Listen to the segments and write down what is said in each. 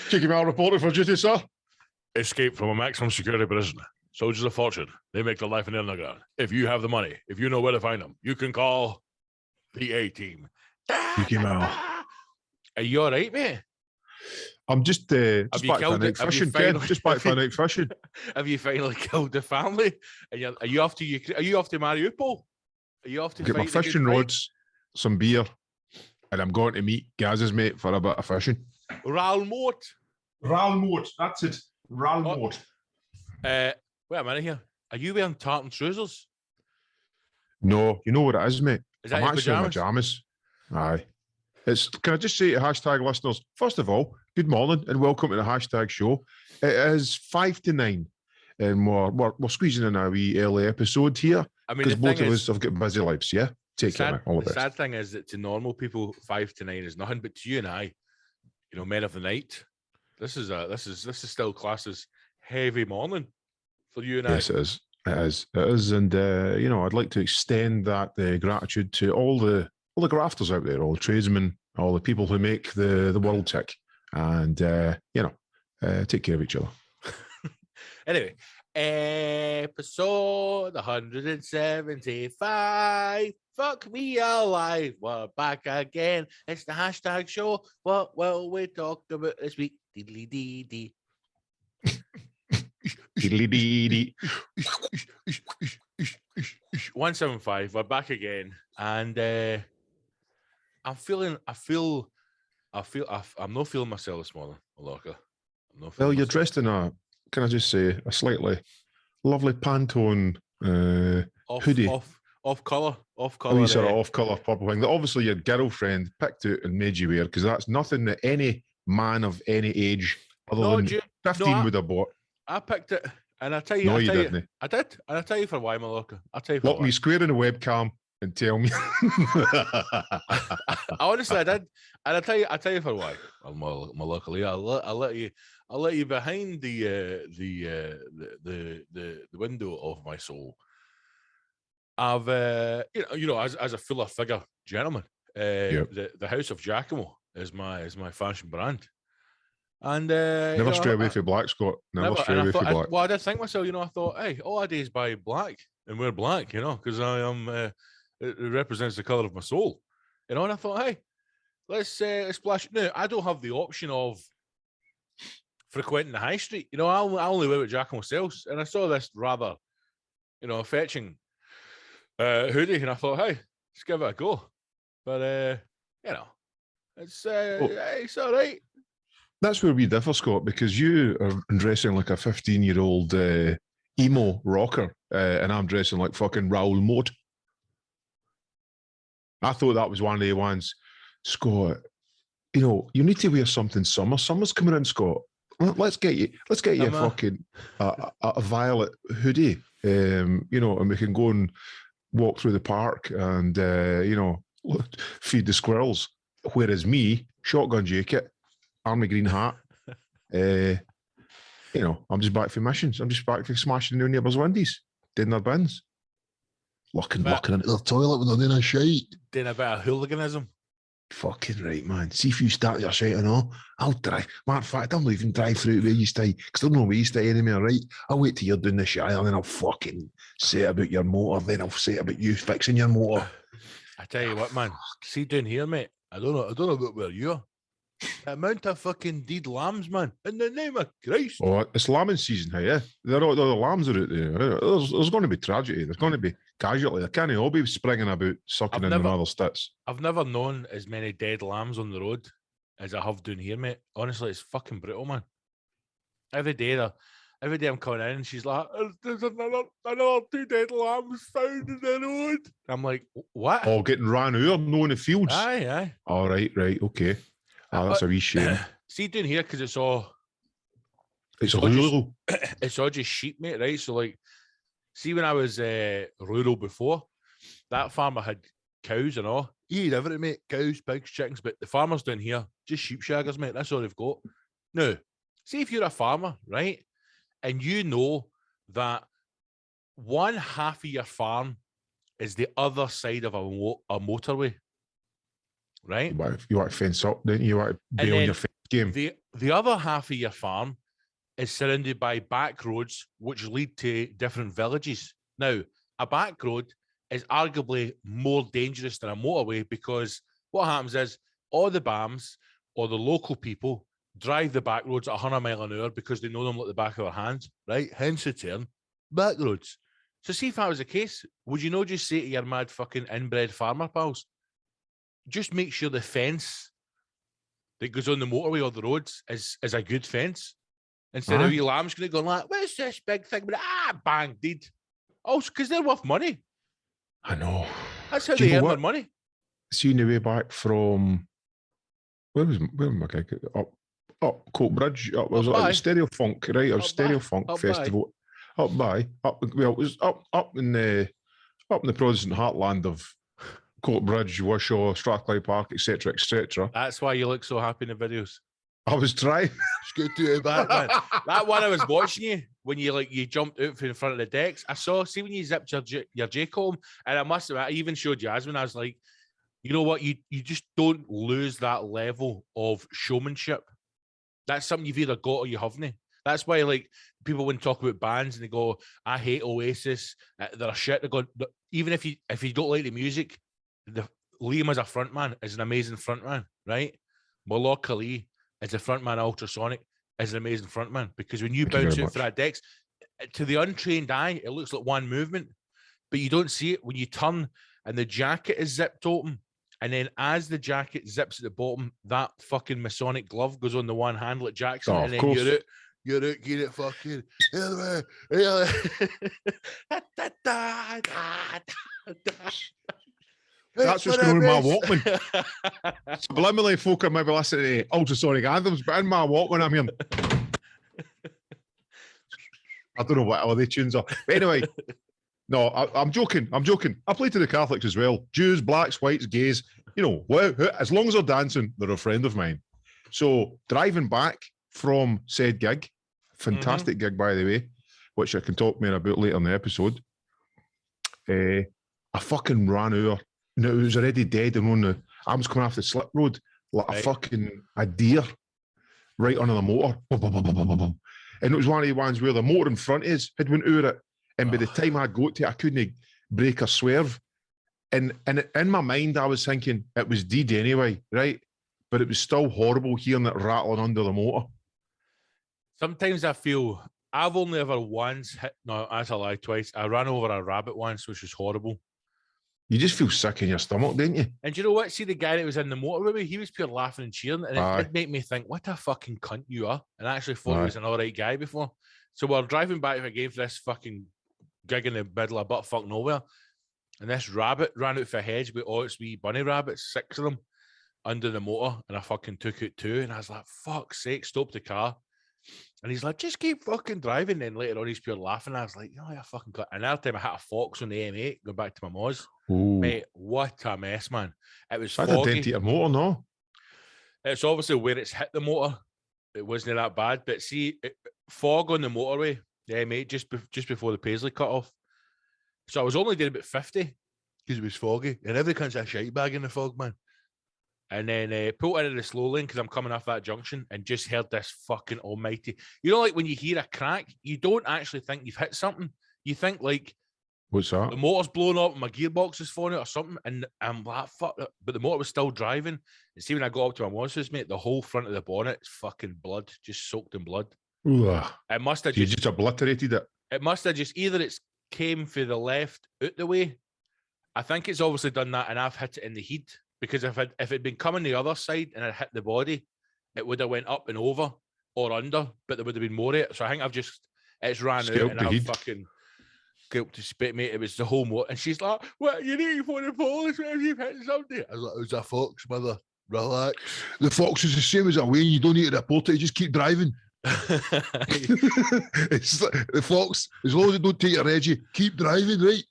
Cheeky Mal reported for duty, sir. Escape from a maximum security prison. Soldiers of fortune. They make their life in the underground. If you have the money, if you know where to find them, you can call the A-Team. Cheeky Mal. Are you all right, mate? I'm just back for night fishing, Ken. Just back for night fishing. Have you finally killed the family? And are you off to Mariupol? Are you off to get my fishing rods, some beer, and I'm going to meet Gaz's mate for a bit of fishing. Ralmort, that's it. Ralmort. Wait a minute here. Are you wearing tartan trousers? No, you know what it is, mate. Is that I'm actually in pajamas. Aye. Can I just say to HashTag listeners, first of all, good morning and welcome to the HashTag show. It is 5 to 9 and we're squeezing in a wee early episode here because both of us have got busy lives, yeah? Take care, mate. All the best. The sad thing is that to normal people, 5 to 9 is nothing, but to you and I, you know, men of the night, this is still classed as heavy morning for you and I. Yes, it is. It is. And, you know, I'd like to extend that gratitude to all the grafters out there, all the tradesmen, all the people who make the world tick. And, you know, take care of each other. Anyway, episode 175. Fuck me alive. We're back again. It's the HashTag show. What will we talk about this week? Diddly dee dee. Diddly dee dee. 175. We're back again. And I'm not feeling myself this morning, Malaka. Well, you're dressed in a, can I just say, a slightly lovely Pantone hoodie. Off colour. A wee sort of off-colour purple thing that obviously your girlfriend picked out and made you wear, because that's nothing that any man of any age other than 15 would have bought. I picked it, and I tell you, no, you didn't. I did, and I'll tell you for why, Malaka. I'll tell you for Look why. me square in the webcam and tell me. Honestly, I did, and I'll tell you for why. Well, luckily, I'll let you behind the window of my soul. I've you know as a fuller figure gentleman, the House of Giacomo is my fashion brand, and never stray away from black, Scott. Never stray away from black. I did think myself, you know, I thought, hey, all I do is buy black and wear black, you know, because I am it represents the color of my soul, you know. And I thought, hey, let's splash. No, I don't have the option of frequenting the high street, you know. I only wear what Giacomo sells, and I saw this rather, you know, fetching hoodie, and I thought, hey, let's give it a go. But you know, it's all right. That's where we differ, Scott, because you are dressing like a 15-year-old emo rocker, and I'm dressing like fucking Raoul Moat. I thought that was one of the ones, Scott. You know, you need to wear something summer. Summer's coming in, Scott. Let's get you a fucking a violet hoodie. You know, and we can go and walk through the park and you know, feed the squirrels. Whereas me, shotgun jacket, army green hat. You know, I'm just back for missions. I'm just back for smashing new neighbours' windies, doing their bins, looking into the toilet when they're doing a shite, doing a bit of hooliganism. Fucking right, man. See if you start your shite and all, I'll drive. Matter of fact, I'm not even drive through where you stay, because there's no way you stay anymore, right? I'll wait till you're doing the shire, and then I'll fucking say it about your motor, then I'll say it about you fixing your motor. I tell you what, man. See down here, mate. I don't know about where you are. The amount of fucking dead lambs, man. In the name of Christ. Oh, it's lambing season here, yeah. The lambs are out there. There's going to be tragedy. There's going to be casualty. They can't all be springing about, sucking in the mother's tits. I've never known as many dead lambs on the road as I have down here, mate. Honestly, it's fucking brutal, man. Every day I'm coming in and she's like, there's another 2 dead lambs found in the road. I'm like, what? Oh, getting ran over, no in the fields. Aye. All right, okay. Oh, that's a wee shame. See down here, because it's all It's rural. It's all just sheep, mate, right? So, like, see when I was rural before, that farmer had cows and all. He had everything, mate. Cows, pigs, chickens. But the farmers down here, just sheep shaggers, mate. That's all they've got. Now, see if you're a farmer, right? And you know that one half of your farm is the other side of a motorway. right? You want to fence up, don't you? You want to be on your fence game. The other half of your farm is surrounded by back roads which lead to different villages. Now, a back road is arguably more dangerous than a motorway because what happens is all the BAMs or the local people drive the back roads at 100 mile an hour because they know them like the back of their hands, right? Hence the term, back roads. So see if that was the case, would you not just say to your mad fucking inbred farmer pals, just make sure the fence that goes on the motorway or the roads is a good fence? Instead of your lamb's going to go like, what's this big thing? But bang, deed. Also, because they're worth money. I know. That's how they earn their money. Seeing the way back from where was my gig? Up Coat Bridge. It was Stereo Funk, right? It was Stereo Funk Festival. It was up in the Protestant heartland of Coat Bridge, Wishaw, Strathclyde Park, etc., etc. That's why you look so happy in the videos. I was trying. It's good to be back, man. That one I was watching you when you jumped out in front of the decks. I saw, see when you zipped your J-comb, and I even showed Yasmin. I was like, you know what? You just don't lose that level of showmanship. That's something you've either got or you haven't. That's why, like, people when talk about bands and they go, I hate Oasis, they're a shit. They go, even if you don't like the music, Liam as a frontman is an amazing frontman, right? Malak Kali as a frontman, Ultrasonic is an amazing frontman because when you bounce out for that decks, to the untrained eye, it looks like one movement, but you don't see it when you turn and the jacket is zipped open. And then as the jacket zips at the bottom, that fucking Masonic glove goes on the one hand like Jackson, and then you're out, get it fucking. That's what's going on in my Walkman. Subliminally, folk are maybe listening to ultrasonic anthems, but in my Walkman, I'm hearing. I don't know what all the tunes are. But anyway, no, I'm joking. I play to the Catholics as well. Jews, blacks, whites, gays. You know, as long as they're dancing, they're a friend of mine. So driving back from said gig, fantastic gig, by the way, which I can talk more about later in the episode. I fucking ran over. No, it was already dead and on the arms coming off the slip road like a deer right under the motor. And it was one of the ones where the motor in front is had went over it. And by the time I got to it, I couldn't brake or swerve. And in my mind, I was thinking it was dead anyway, right? But it was still horrible hearing it rattling under the motor. Sometimes I feel I've only ever once hit, no, that's a lie, twice. I ran over a rabbit once, which was horrible. You just feel sick in your stomach, don't you? And you know what? See the guy that was in the motorway, he was pure laughing and cheering, and it did make me think, what a fucking cunt you are. And I actually thought he was an all right guy before. So we're driving back again for this fucking gig in the middle of buttfuck nowhere, and this rabbit ran out for a hedge with all its wee bunny rabbits, 6 of them, under the motor, and I fucking took out 2, and I was like, fuck's sake, stop the car. And he's like, just keep fucking driving. Then later on, he's pure laughing. I was like, oh, yeah, fucking cut. Another time I hit a fox on the M8, going back to my Moz. Mate, what a mess, man. It was foggy. That's a dent to your motor, no? It's obviously where it's hit the motor. It wasn't that bad. But see, fog on the motorway, the M8, just before the Paisley cut off. So I was only doing about 50 because it was foggy. And every cunt's a shite bag in the fog, man. And then pulled into the slow lane because I'm coming off that junction and just heard this fucking almighty. You know, like when you hear a crack, you don't actually think you've hit something. You think like, what's that? The motor's blown up and my gearbox is falling out or something. And I'm like, fuck it. But the motor was still driving. And see, when I got up to my monsters, mate, the whole front of the bonnet is fucking blood, just soaked in blood. Ugh. It must have just obliterated it. It must have just either it's came for the left out the way. I think it's obviously done that, and I've hit it in the heat. Because if it'd been coming the other side and it hit the body, it would have went up and over or under, but there would have been more of it. So I think it's ran out and I've fucking guilt to spit, mate. It was the whole motor. And she's like, what, you need to phone the police if you've hit somebody? I was like, it was a fox, mother. Relax. The fox is the same as a Wayne. You don't need to report it. You just keep driving. It's like, the fox, as long as it don't take your edgy, keep driving, right?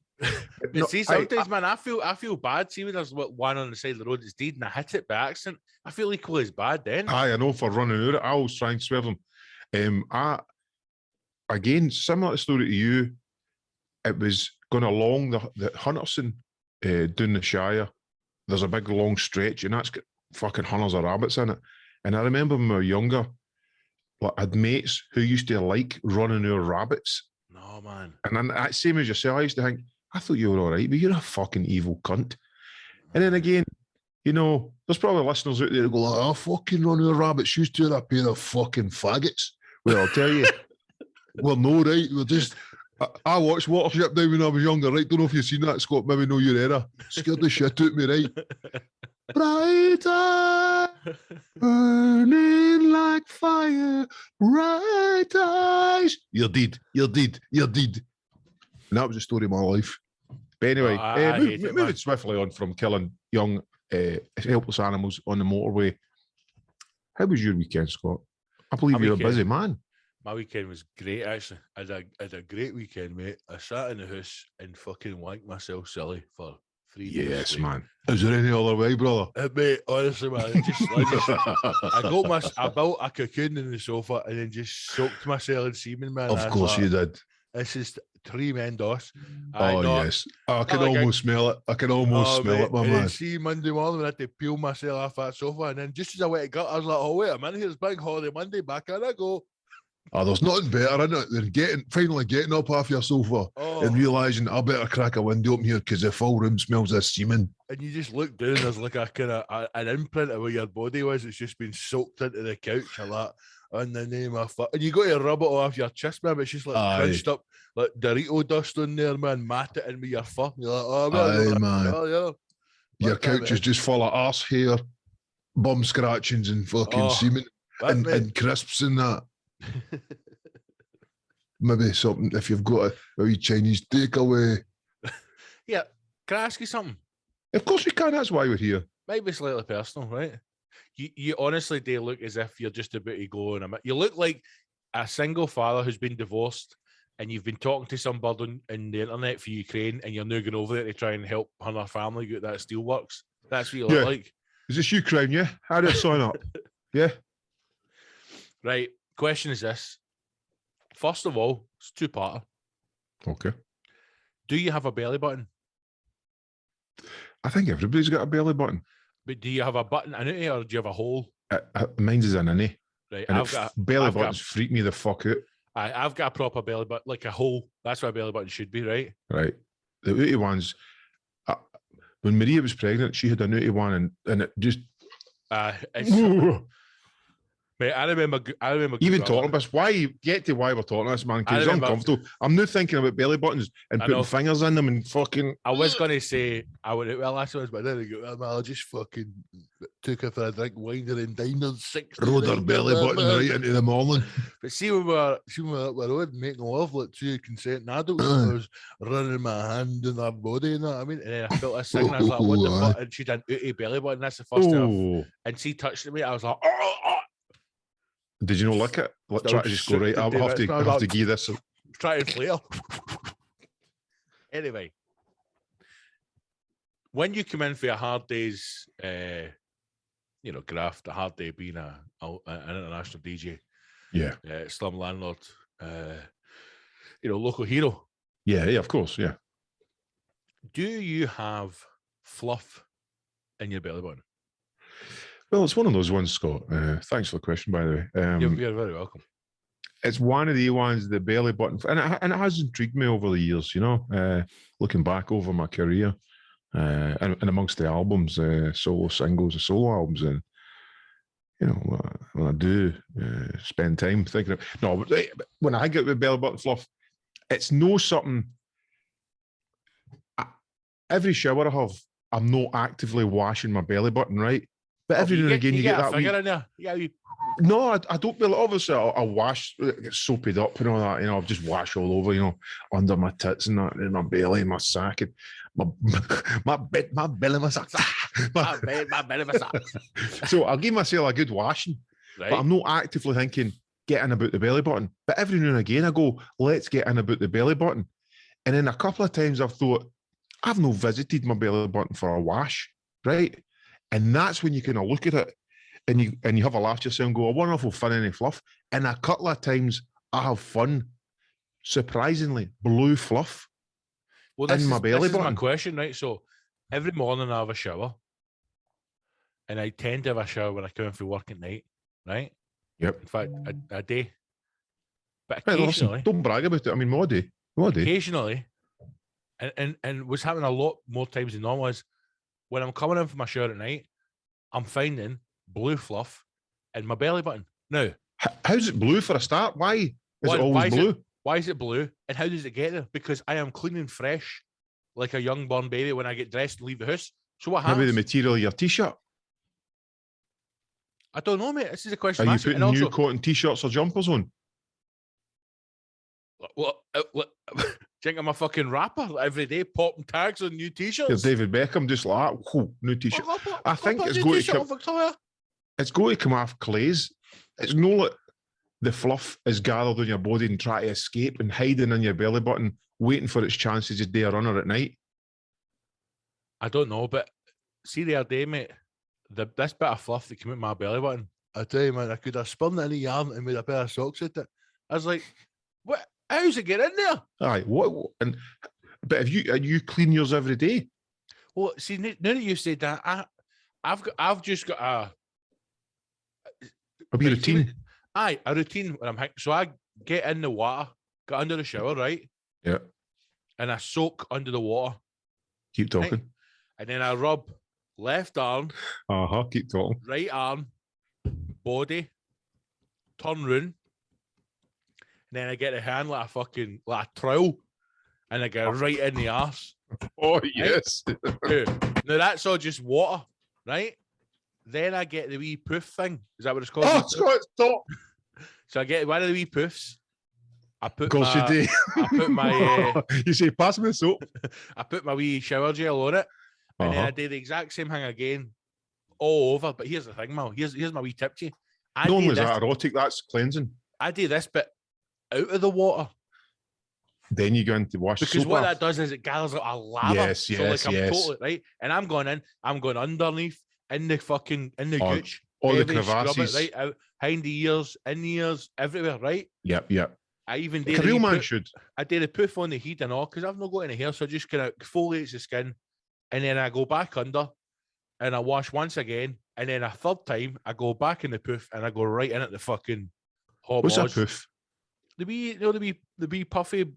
But see, sometimes, man, I feel bad. See, when there's one on the side of the road that's dead and I hit it by accident, I feel equally as bad then. I know for running out. I always try and swerve them. Again, similar story to you. It was going along the Hunterson down the Shire, there's a big long stretch, and that's got fucking hundreds of rabbits in it. And I remember when we were younger, like, I had mates who used to like running our rabbits. No, man. And then, that same as yourself, I used to think, I thought you were all right, but you're a fucking evil cunt. And then again, you know, there's probably listeners out there who go, oh, fucking run our rabbits, you two are a pair of fucking faggots. Well, I'll tell you, we're no right. We're just, I watched Watership now when I was younger, right? Don't know if you've seen that, Scott, maybe know your era. Scared the shit out of me, right? Bright eye, burning like fire, bright eyes. You're dead. And that was the story of my life. But anyway, moving swiftly on from killing young, helpless animals on the motorway. How was your weekend, Scott? I believe you're a busy man. My weekend was great, actually. I had a great weekend, mate. I sat in the house and fucking wanked myself silly for 3 days. Yes, man. Is there any other way, brother? Mate, honestly, man, I built a cocoon in the sofa and then just soaked myself in semen, man. Of course you did. This is tremendous. Yes. I can almost smell it. I can almost smell it, my man. See, Monday morning, I had to peel myself off that sofa, and then just as I went to gut, I was like, oh, wait a minute, here's Big Holiday Monday, back in I go. Oh, there's nothing better, isn't it, than finally getting up off your sofa and realising I better crack a window open here because the full room smells of semen. And you just look down, there's like a kind of an imprint of where your body was. It's just been soaked into the couch a lot. In the name of fuck. And you got to rub it off your chest, man. It's just like crunched up, like Dorito dust on there, man. Mat it in with your fur. You're like, oh, man. Your couch is just full of arse hair, bum scratchings and fucking semen and crisps and that. Maybe something if you've got a wee Chinese takeaway. Yeah. Can I ask you something? Of course you can. That's why we're here. Might be slightly personal, right? You honestly do look as if you're just about to go on you look like a single father who's been divorced and you've been talking to somebody on the internet for Ukraine and you're now going over there to try and help her and her family get that steelworks. That's what you look like. Is this Ukraine, yeah? How do I sign up? Yeah. Right. Question is this. First of all, it's two-parter. Okay. Do you have a belly button? I think everybody's got a belly button. But do you have a button in it or do you have a hole? Mine's is an innie. Right. Belly buttons freak me the fuck out. I've got a proper belly button, like a hole. That's what a belly button should be, right? Right. The outie ones, when Maria was pregnant, she had an outie one and it just... Mate, I remember. Even talking about this, why we're talking this, man? Because it's uncomfortable. I'm not thinking about belly buttons and putting fingers in them and fucking. I was gonna say I would. Well, that's what I was, but then I just fucking took her for a drink, winding and diners, 6. Rode her belly button right into the morning. But see when we're up the road making love like two consenting adults, I was running my hand in her body, you know what I mean? And then I felt this thing, and I was like, "What the fuck?" And she'd an outie belly button. That's the first time. And she touched me. I was like, "Oh." Did you not lick it? Try to just go right. I'll have to give this. Try and flare. Anyway, when you come in for a hard day's, graft, a hard day being an international DJ, slum landlord, local hero. Yeah, of course, yeah. Do you have fluff in your belly button? Well, it's one of those ones, Scott. Thanks for the question, by the way. You're very welcome. It's one of the ones, the belly button, and it has intrigued me over the years, looking back over my career and amongst the albums, solo singles, solo albums, and, when I do spend time thinking but when I get with belly button fluff, it's no something, every shower I have, I'm not actively washing my belly button, right? But every now and again, you get that figure in there. No, I don't. Well, obviously, I'll wash, get soaped up and all that. I'll just wash all over, under my tits and that, and my belly, my sack, and my belly, my sack. my belly, my sack. So I'll give myself a good washing, but I'm not actively thinking getting about the belly button. But every now and again, I go, let's get in about the belly button, and then a couple of times I've thought, I've not visited my belly button for a wash, right? And that's when you kind of look at it and you have a laugh to yourself and go, I wonder if we'll find any fluff. And a couple of times I have fun, surprisingly, blue fluff in my belly button. This is my question, right? So every morning I have a shower and I tend to have a shower when I come in for work at night, right? Yep. In fact, a day. But Right, occasionally, listen, don't brag about it. I mean, what day? Occasionally, and what's happening a lot more times than normal is when I'm coming in for my shower at night, I'm finding blue fluff in my belly button. Now, how's it blue for a start? Why is it always blue? Why is it blue? And how does it get there? Because I am clean and fresh, like a young born baby when I get dressed and leave the house. So what happens? Maybe the material of your t-shirt. I don't know, mate. This is a question. Are you putting new cotton t-shirts or jumpers on? What? Do you think I'm a fucking rapper every day, popping tags on new t-shirts? You're David Beckham, just like that. Whoa, new t-shirt. I think it's going to come. It's going to come off clays. It's no like the fluff is gathered on your body and try to escape and hiding in your belly button, waiting for its chances to do a runner at night. I don't know, but see the other day, mate, this bit of fluff that came out my belly button, I tell you, man, I could have spun it in a yarn and made a pair of socks with it. I was like, what? How's it get in there? Aye, what? But if you clean yours every day? Well, see, now that you said that, I've just got a routine. Aye, a routine when I'm so I get in the water, get under the shower, right? Yeah. And I soak under the water. Keep talking. Right? And then I rub left arm. Keep talking. Right arm, body, turn round. And then I get a hand like a trowel, and I get right in the arse. Oh, yes. Right? Now that's all just water, right? Then I get the wee poof thing. Is that what it's called? Oh, stop. So I get one of the wee poofs. I put you say, pass me the soap. I put my wee shower gel on it, and then I do the exact same thing again, all over. But here's the thing, Mal. Here's my wee tip to you. Not only is that erotic, that's cleansing. I do this bit out of the water. Then you go into wash because what that does is it gathers like a lava. Yes. Totally right. And I'm going underneath in the gooch. All the crevasses. Right out, behind the ears, in the ears, everywhere, right? Yep. I even did a real man should. I did a poof on the heat and all because I've not got any hair, so I just kind of exfoliates the skin, and then I go back under and I wash once again, and then a third time I go back in the poof and I go right in at the fucking hot. What's a poof? The wee puffy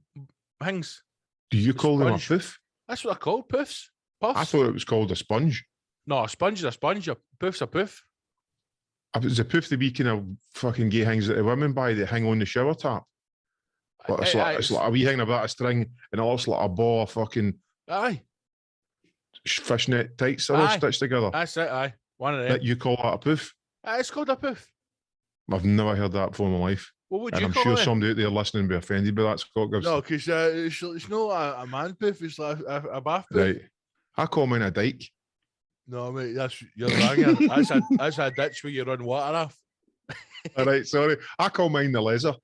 things. Do you call them a poof? That's what I call poofs. Puffs. I thought it was called a sponge. No, a sponge is a sponge. A poof's a poof. It's a poof the wee kind of fucking gay things that the women buy that hang on the shower tap. But it's like a wee thing about a string, and it looks like a ball of fucking fishnet tights all stitched together. That's it, aye. One of them. You call that a poof? It's called a poof. I've never heard that before in my life. What would and you I'm call sure it? Somebody out there listening will be offended by that, Scott. No, because it's not a man poof, it's like a bath poof. Right. I call mine a dike. No, mate, you're wrong. That's a ditch where you run water off. All right, sorry. I call mine the laser.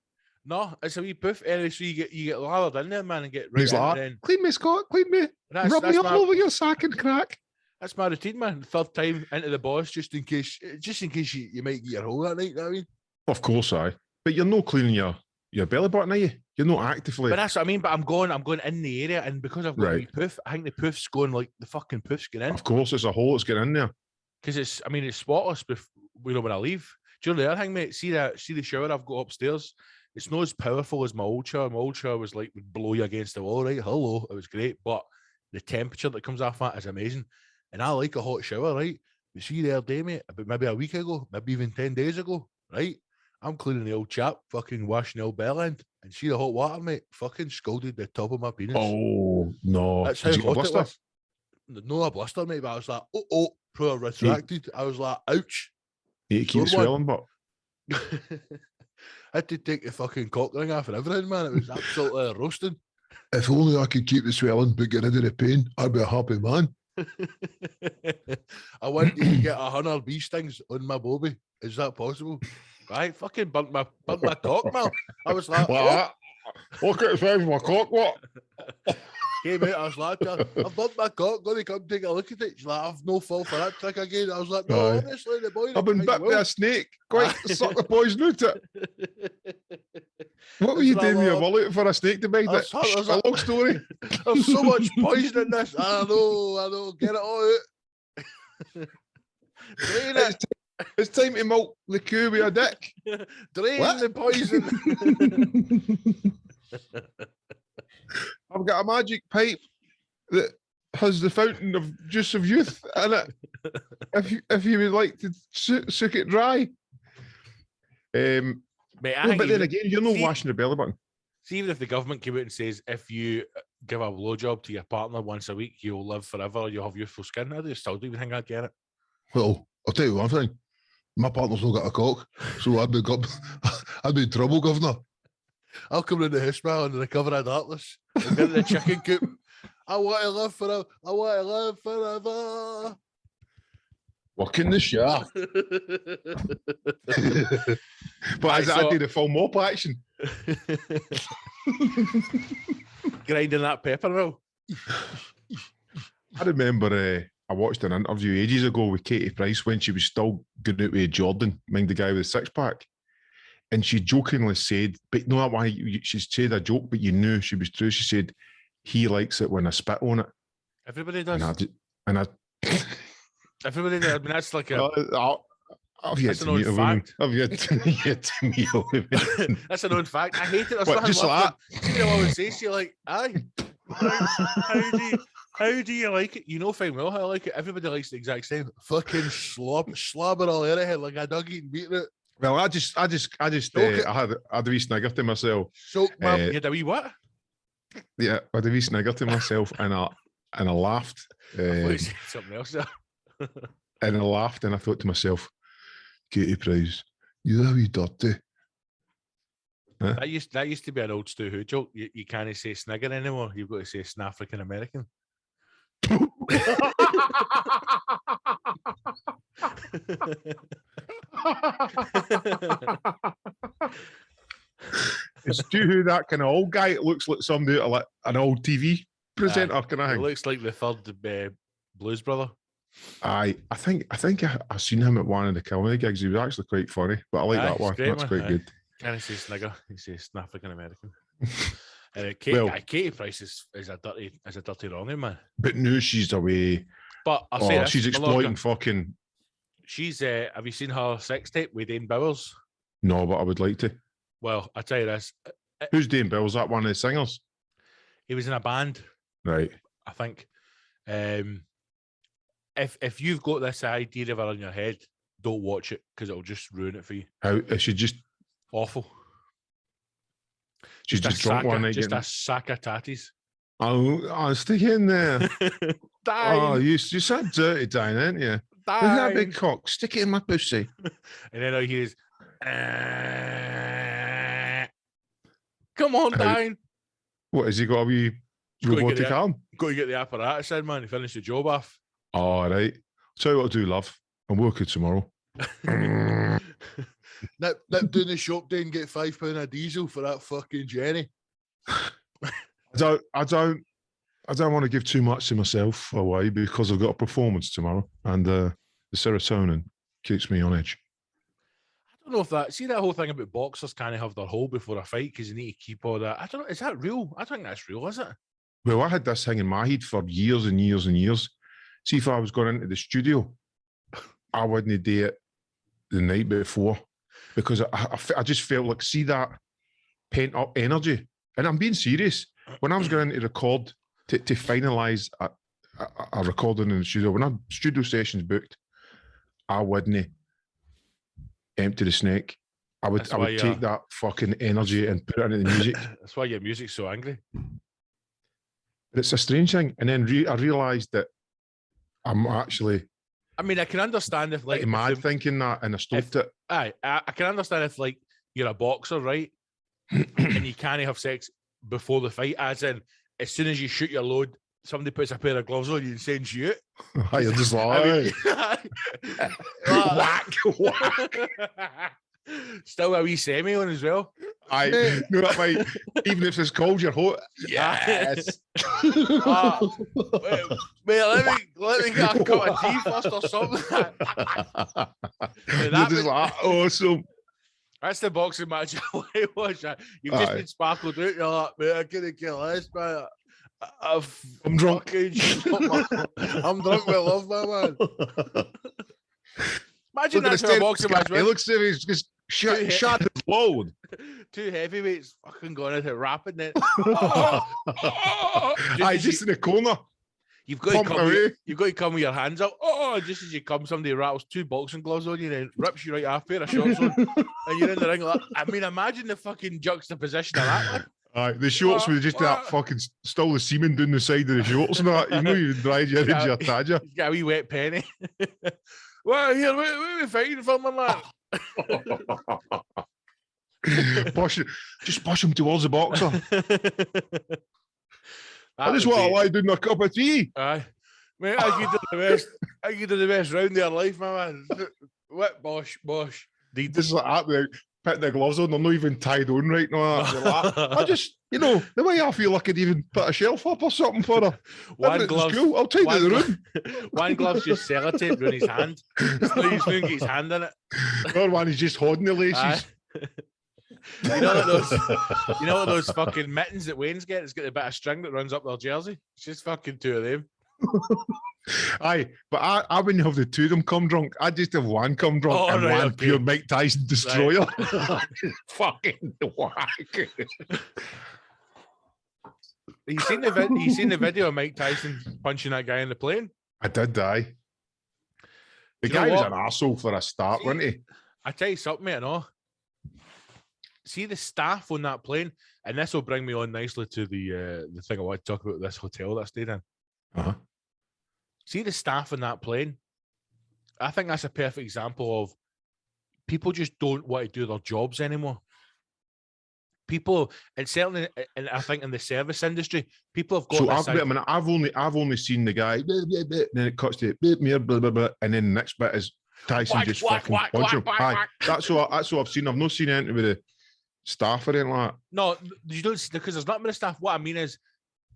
No, it's a wee poof. Anyway, so you get lathered in there, man, and get right He's in like, then. Clean me, Scott, clean me. Rub me all over your sack and crack. That's my routine, man. The third time into the boss, just in case you might get your hole that night, you know what I mean? Of course, aye. But you're not cleaning your belly button, are you? You're not actively. But that's what I mean. But I'm going in the area, and because I've got a wee poof, I think the poof's going like the fucking poof's getting in. Of course, it's a hole that's getting in there. Because it's spotless when I leave. Do you know the other thing, mate? See the shower I've got upstairs? It's not as powerful as my old shower. My old shower was like, would blow you against the wall, right? Hello, it was great. But the temperature that comes off that is amazing. And I like a hot shower, right? You see the other day, mate, about maybe a week ago, maybe even 10 days ago, right? I'm cleaning the old chap, fucking washing the old bell end, and see the hot water, mate, fucking scalded the top of my penis. Oh, no. That's how hot it was. No, a blister, mate, but I was like, pro retracted. I was like, ouch. You keep swelling, but I had to take the fucking cock ring off and everything, man. It was absolutely roasting. If only I could keep the swelling but get rid of the pain, I'd be a happy man. I wanted to get 100 bee stings on my bobby. Is that possible? I fucking burnt my cock, man. I was like, what? Look at the size of my cock, what? Came out, I was like, I've burnt my cock, gonna come take a look at it. She's like, I've no fault for that trick again. I was like, no, honestly, the boy. I've been bit by a snake. Quite suck the poison out it. What were you doing with your wallet for a snake to bite it? A long story. There's so much poison in this. I know, get it all out. Drain it. It's time to milk the cow with a dick. Drain the poison. I've got a magic pipe that has the fountain of juice of youth in it. If you would like to suck it dry. Mate, but then again, you're not washing the belly button. See, even if the government came out and says if you give a blowjob to your partner once a week, you'll live forever, you'll have youthful skin, I still don't even think I'd get it. Well, I'll tell you one thing. My partner's not got a cock, so I'd be in trouble, governor. I'll come in the house, man, under the cover of darkness. I'll get in the chicken coop. I want to live forever. I want to live forever. Work in the shower. But as I do the full mop action. Grinding that pepper mill. I remember I watched an interview ages ago with Katie Price when she was still going out with Jordan, mind the guy with the six-pack. And she jokingly said, but no, why she said a joke, but you knew she was true. She said, he likes it when I spit on it. Everybody does. Everybody does. I mean, that's like a... I've yet to meet a woman. I've yet to meet a woman. That's a known fact. I hate it. What, just like that? You know, I would say to you, like, aye. How do you like it? You know fine well how I like it. Everybody likes the exact same. Fucking slobber all over head like a dog eating beetroot. Well, I had a wee snigger to myself. Soak, man. You had a wee what? Yeah, I had a wee snigger to myself, and I laughed. I thought you said something else there. And I laughed, and I thought to myself, Katie Price, you're a wee dirty. Huh? That used to be an old Stu Who joke. You can't say snigger anymore. You've got to say Snafrican American. Is Stu Who that kind of old guy? It looks like somebody like an old TV presenter. It looks like the third Blues Brother. I think I seen him at one of the comedy gigs. He was actually quite funny, but I like that one. That's quite good. Can I say snigger? He says African American. And Katie Price is a dirty wrong man. But no, she's away. But I'll say this, she's exploiting fucking. She's have you seen her sex tape with Dane Bowers? No, but I would like to. Well, I tell you this. Who's Dane Bowers? That one of the singers? He was in a band, right? I think. If you've got this idea of her in your head, don't watch it because it'll just ruin it for you. How is she just awful? She's just drunk one night. Just a sack of tatties. Oh, stick in there. Oh, you sound dirty, Dine, aren't you? Look at that big cock. Stick it in my pussy. And then I hear come on, Dine. What, has he got a wee robotic arm? Got to get the apparatus in, man, to finish the job off. All right. Tell you what I'll do, love. I'm working tomorrow. Nip down the shop day and get £5 of diesel for that fucking Jenny. I don't want to give too much to myself away because I've got a performance tomorrow, and the serotonin keeps me on edge. I don't know if that. See that whole thing about boxers can't have their hole before a fight because you need to keep all that. I don't know. Is that real? I don't think that's real, is it? Well, I had this thing in my head for years and years and years. See, if I was going into the studio, I wouldn't do it the night before because I just felt like, see that pent up energy. And I'm being serious. When I was going to record, to finalise a recording in the studio, when I had studio sessions booked, I wouldn't empty the snake. I would take that fucking energy and put it into the music. That's why your music's so angry. But it's a strange thing. And then I realised that I'm actually... I mean, I can understand if like... mad thinking that, and I stopped it. I can understand if like you're a boxer, right? And you can't have sex before the fight, as in, as soon as you shoot your load, somebody puts a pair of gloves on you and sends you out. You're just like... whack. Still a wee semi on as well. Even if it's cold, you're hot. Yes. Wait, let me get a cup of tea first or something. Awesome. That's the boxing match I watch. You've just been sparkled out. You're like, man, I couldn't kill this, man. I'm drunk. I'm drunk with love, my man. Imagine Look that's at how a the boxing match He went. looks as if he's just shot his load. Two heavyweights fucking going at it rapid. Then, just in the corner. You've got to come with your hands up. Just as you come, somebody rattles 2 boxing gloves on you, then rips you right off, pair of shorts on, and you're in the ring like that. I mean, imagine the fucking juxtaposition of that one. The shorts with just that fucking still the semen down the side of the shorts and that. You know, you dried your Tadger. He's got a wee wet penny. Well, here, what are we fighting for, my man? Just push him towards the boxer. I just want to lie down a cup of tea. Aye. Mate, I give you the best round of your life, my man. What bosh. This is like that, putting the gloves on, they're not even tied on right now. I just, the way I feel I could even put a shelf up or something for her. One glove, I'll take the room. One glove's just sellotape on his hand. He's not even get his hand in it. The other one is just holding the laces. You know those fucking mittens that Wayne's get? It's got a bit of string that runs up their jersey. It's just fucking 2 of them. Aye, but I wouldn't have the 2 of them come drunk. I'd just have one come drunk and one pure Mike Tyson destroyer. Right. Fucking whack. You seen the video of Mike Tyson punching that guy in the plane? I did, aye. The guy was an arsehole for a start, wasn't he? I tell you something, mate, see the staff on that plane, and this will bring me on nicely to the thing I want to talk about, this hotel that I stayed in. Uh-huh. See the staff on that plane? I think that's a perfect example of people just don't want to do their jobs anymore. People, and certainly, and I think in the service industry, people have got. So I've only seen the guy, blah, blah, blah, then it cuts to blah, blah, blah, blah, and then the next bit is Tyson just fucking punch him. That's what I've seen. I've not seen anything with the staff or anything like that. No, you don't, because there's not many staff. What I mean is,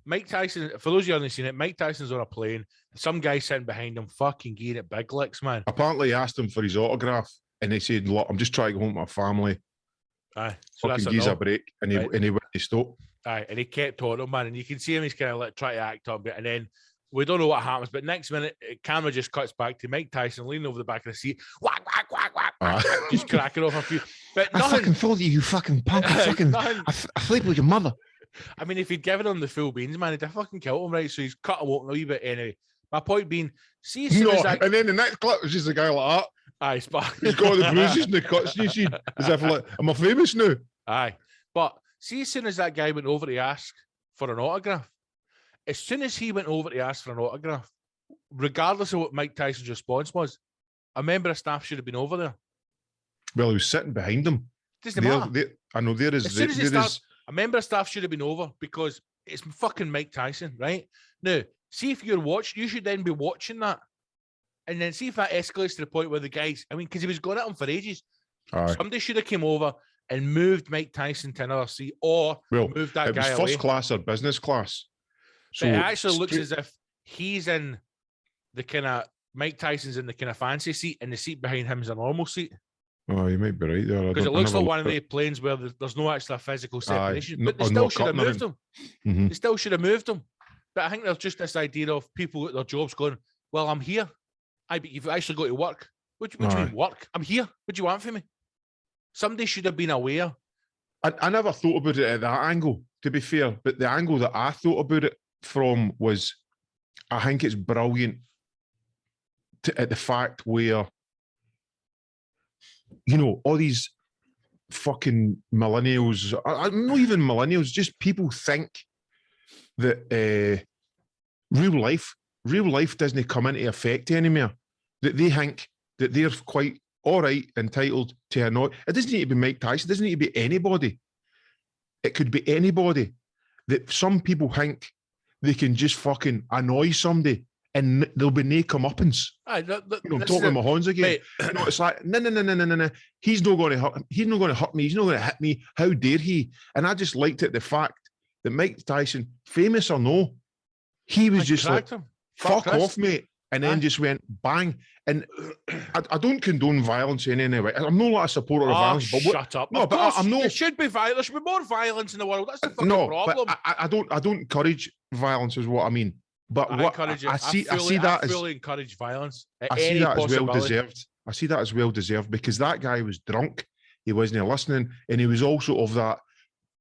Mike Tyson, for those of you who haven't seen it, Mike Tyson's on a plane. Some guy sitting behind him fucking gearing it big licks, man. Apparently, he asked him for his autograph, and he said, "Look, I'm just trying to go home to my family." Aye, so fucking gives a break, and he went to stop. Aye, and he kept on him, man, and you can see him. He's kind of like trying to act up a bit, and then we don't know what happens. But next minute, camera just cuts back to Mike Tyson leaning over the back of the seat, whack, whack, whack, whack, just cracking off a few. But nothing. I fucking told you fucking punk. I sleep with your mother. I mean, if he'd given him the full beans, man, he'd have fucking killed him, right? So he's cut him open a wee bit anyway. My point being, see, as soon as that... and then the next clip was just a guy like that. Aye, he's got the bruises and the cuts. You see, as if like, am I famous now? Aye, but see, as soon as that guy went over to ask for an autograph, as soon as he went over to ask for an autograph, regardless of what Mike Tyson's response was, a member of staff should have been over there. Well, he was sitting behind him. Doesn't matter. I know there is. As soon as a member of staff should have been over because it's fucking Mike Tyson, right? Now, see if you're watching, you should then be watching that. And then see if that escalates to the point where the guys, I mean, because he was going at him for ages. Somebody should have came over and moved Mike Tyson to another seat or moved that guy away. It was first class or business class. So it actually looks as if he's in the kind of, Mike Tyson's in the kind of fancy seat and the seat behind him is a normal seat. Oh, you might be right there. Because it looks like one of the planes where there's no actual physical separation. But they still should have moved him. Mm-hmm. They still should have moved him. But I think there's just this idea of people at their jobs going, well, I'm here. But you've actually got to work. What do you mean work? I'm here. What do you want from me? Somebody should have been aware. I never thought about it at that angle, to be fair. But the angle that I thought about it from was, I think it's brilliant at the fact where, all these fucking millennials, not even millennials, just people think that real life doesn't come into effect anymore. That they think that they're quite all right, entitled to annoy. It doesn't need to be Mike Tyson. It doesn't need to be anybody. It could be anybody. That some people think they can just fucking annoy somebody and there'll be no comeuppance. I'm talking my horns again. It's like, no. He's not going to hurt him. He's not going to hurt me. He's not going to hit me. How dare he? And I just liked it, the fact that Mike Tyson, famous or no, he was just like, fuck off, mate. And then just went bang. And I don't condone violence in any way. I'm not like a supporter of violence. But shut up. No, but I'm not. There should be violence. There should be more violence in the world. That's the fucking problem. But I don't encourage violence, is what I mean. But I fully encourage violence. I see that as well deserved. I see that as well deserved, because that guy was drunk. He wasn't listening, and he was also of that.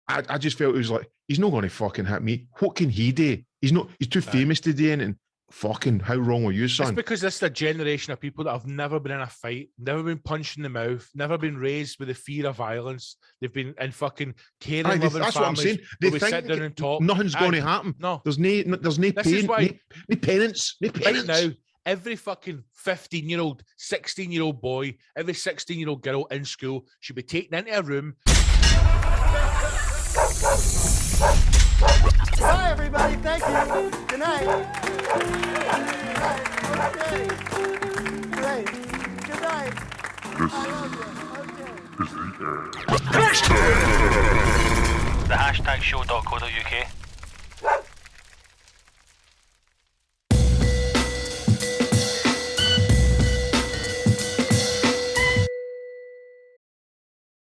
I just felt it was like, he's not going to fucking hit me. What can he do? He's too famous to do anything. Fucking, how wrong were you, son? It's because this is a generation of people that have never been in a fight, never been punched in the mouth, never been raised with the fear of violence. They've been in fucking caring, loving families. That's what I'm saying. They think sit down and talk. Nothing's going to happen. No. There's no pain, no penance. Right now, every fucking 15-year-old, 16-year-old boy, every 16-year-old girl in school should be taken into a room. Bye, everybody. Thank you. Good night. Okay. Great. Good night. The HashTag show.co.uk.